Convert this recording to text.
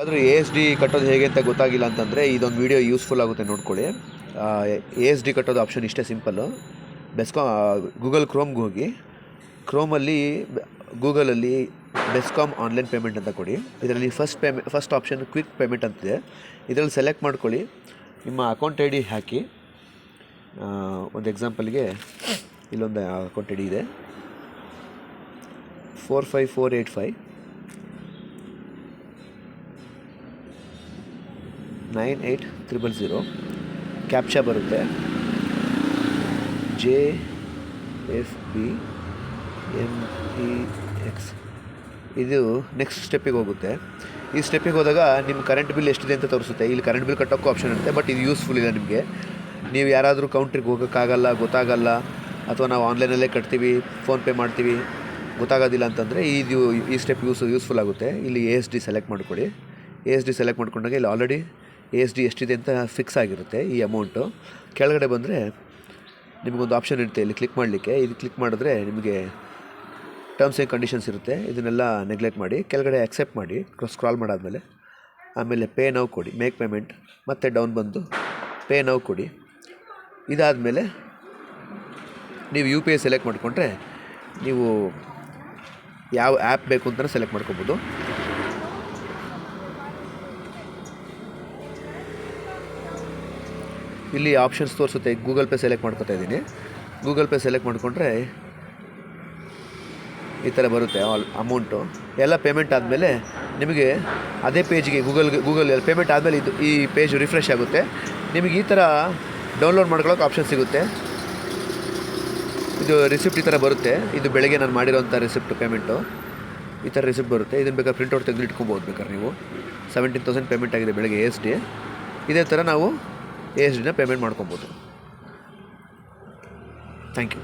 ಆದರೂ A S D ಕಟ್ಟೋದು ಹೇಗೆ ಅಂತ ಗೊತ್ತಾಗಿಲ್ಲ ಅಂತಂದರೆ ಇದೊಂದು ವೀಡಿಯೋ ಯೂಸ್ಫುಲ್ ಆಗುತ್ತೆ ನೋಡ್ಕೊಳ್ಳಿ. ಎ ಎಸ್ ಡಿ ಕಟ್ಟೋದು ಆಪ್ಷನ್ ಇಷ್ಟೇ ಸಿಂಪಲ್ಲು. ಗೂಗಲ್ ಕ್ರೋಮ್ಗೆ ಹೋಗಿ, ಕ್ರೋಮಲ್ಲಿ ಗೂಗಲಲ್ಲಿ ಬೆಸ್ಕಾಮ್ ಆನ್ಲೈನ್ ಪೇಮೆಂಟ್ ಅಂತ ಕೊಡಿ. ಇದರಲ್ಲಿ ಫಸ್ಟ್ ಆಪ್ಷನ್ ಕ್ವಿಕ್ ಪೇಮೆಂಟ್ ಅಂತಿದೆ. ಇದರಲ್ಲಿ ಸೆಲೆಕ್ಟ್ ಮಾಡ್ಕೊಳ್ಳಿ. ನಿಮ್ಮ ಅಕೌಂಟ್ ಐ ಡಿ ಹಾಕಿ. ಒಂದು ಎಕ್ಸಾಂಪಲ್ಗೆ ಇಲ್ಲೊಂದು ಅಕೌಂಟ್ ಐ ಡಿ ಇದೆ, 45485 9800. ಕ್ಯಾಪ್ಚಾ ಬರುತ್ತೆ, JFBMEX. ಇದು ನೆಕ್ಸ್ಟ್ ಸ್ಟೆಪ್ಪಿಗೆ ಹೋಗುತ್ತೆ. ಈ ಸ್ಟೆಪ್ಪಿಗೆ ಹೋದಾಗ ನಿಮ್ಮ ಕರೆಂಟ್ ಬಿಲ್ ಎಷ್ಟಿದೆ ಅಂತ ತೋರಿಸುತ್ತೆ. ಇಲ್ಲಿ ಕರೆಂಟ್ ಬಿಲ್ ಕಟ್ಟೋಕ್ಕೂ ಆಪ್ಷನ್ ಇರುತ್ತೆ, ಬಟ್ ಇದು ಯೂಸ್ಫುಲ್ ಇದೆ ನಿಮಗೆ. ನೀವು ಯಾರಾದರೂ ಕೌಂಟ್ರಿಗೆ ಹೋಗೋಕ್ಕಾಗಲ್ಲ, ಗೊತ್ತಾಗಲ್ಲ, ಅಥವಾ ನಾವು ಆನ್ಲೈನಲ್ಲೇ ಕಟ್ತೀವಿ, ಫೋನ್ಪೇ ಮಾಡ್ತೀವಿ, ಗೊತ್ತಾಗೋದಿಲ್ಲ ಅಂತಂದರೆ ಈ ಸ್ಟೆಪ್ ಯೂಸ್ಫುಲ್ ಆಗುತ್ತೆ. ಇಲ್ಲಿ ಎ ಎಸ್ ಡಿ ಸೆಲೆಕ್ಟ್ ಮಾಡ್ಕೊಳ್ಳಿ. ಎ ಎಸ್ ಡಿ ಸೆಲೆಕ್ಟ್ ಮಾಡ್ಕೊಂಡಾಗ ಇಲ್ಲಿ ಆಲ್ರೆಡಿ ಎ ಎಸ್ ಡಿ ಎಷ್ಟಿದೆ ಅಂತ ಫಿಕ್ಸ್ ಆಗಿರುತ್ತೆ ಈ ಅಮೌಂಟು. ಕೆಳಗಡೆ ಬಂದರೆ ನಿಮಗೊಂದು ಆಪ್ಷನ್ ಇರುತ್ತೆ ಇಲ್ಲಿ ಕ್ಲಿಕ್ ಮಾಡಲಿಕ್ಕೆ. ಇದು ಕ್ಲಿಕ್ ಮಾಡಿದ್ರೆ ನಿಮಗೆ ಟರ್ಮ್ಸ್ ಆ್ಯಂಡ್ ಕಂಡೀಷನ್ಸ್ ಇರುತ್ತೆ. ಇದನ್ನೆಲ್ಲ ನೆಗ್ಲೆಕ್ಟ್ ಮಾಡಿ ಕೆಳಗಡೆ ಅಕ್ಸೆಪ್ಟ್ ಮಾಡಿ. ಸ್ಕ್ರಾಲ್ ಮಾಡಾದಮೇಲೆ ಆಮೇಲೆ ಪೇ ನೌ ಕೊಡಿ, ಮೇಕ್ ಪೇಮೆಂಟ್. ಮತ್ತು ಡೌನ್ ಬಂದು ಪೇ ನೌ ಕೊಡಿ. ಇದಾದಮೇಲೆ ನೀವು ಯು ಪಿ ಐ ಸೆಲೆಕ್ಟ್ ಮಾಡಿಕೊಂಡ್ರೆ ನೀವು ಯಾವ ಆ್ಯಪ್ ಬೇಕು ಅಂತಲೇ ಸೆಲೆಕ್ಟ್ ಮಾಡ್ಕೊಬೋದು. ಇಲ್ಲಿ ಆಪ್ಷನ್ಸ್ ತೋರಿಸುತ್ತೆ. ಗೂಗಲ್ ಪೇ ಸೆಲೆಕ್ಟ್ ಮಾಡ್ಕೊತಾ ಇದ್ದೀನಿ. ಗೂಗಲ್ ಪೇ ಸೆಲೆಕ್ಟ್ ಮಾಡಿಕೊಂಡ್ರೆ ಈ ಥರ ಬರುತ್ತೆ ಅಮೌಂಟು. ಎಲ್ಲ ಪೇಮೆಂಟ್ ಆದಮೇಲೆ ನಿಮಗೆ ಅದೇ ಪೇಜ್ಗೆ ಗೂಗಲ್ ಪೇಮೆಂಟ್ ಆದಮೇಲೆ ಈ ಪೇಜ್ ರಿಫ್ರೆಶ್ ಆಗುತ್ತೆ. ನಿಮಗೆ ಈ ಥರ ಡೌನ್ಲೋಡ್ ಮಾಡ್ಕೊಳ್ಳೋಕೆ ಆಪ್ಷನ್ ಸಿಗುತ್ತೆ. ಇದು ರಿಸಿಪ್ಟ್ ಈ ಥರ ಬರುತ್ತೆ. ಇದು ಬೆಳಗ್ಗೆ ನಾನು ಮಾಡಿರೋಂಥ ರಿಸಿಪ್ಟ್ ಪೇಮೆಂಟು. ಈ ಥರ ರಿಸಿಪ್ಟ್ ಬರುತ್ತೆ. ಇದನ್ನು ಬೇಕಾದ್ರೆ ಪ್ರಿಂಟ್ಔಟ್ ತೆಗೆದು ಇಟ್ಕೊಬೋದು ಬೇಕಾದ್ರೆ ನೀವು. 17,000 ಪೇಮೆಂಟ್ ಆಗಿದೆ ಬೆಳಗ್ಗೆ ಎ ಎಸ್ ಡಿ. ಇದೇ ಥರ ನಾವು ಎ ಎಸ್ ಡಿನ ಪೇಮೆಂಟ್ ಮಾಡ್ಕೊಬೋದು. Thank you.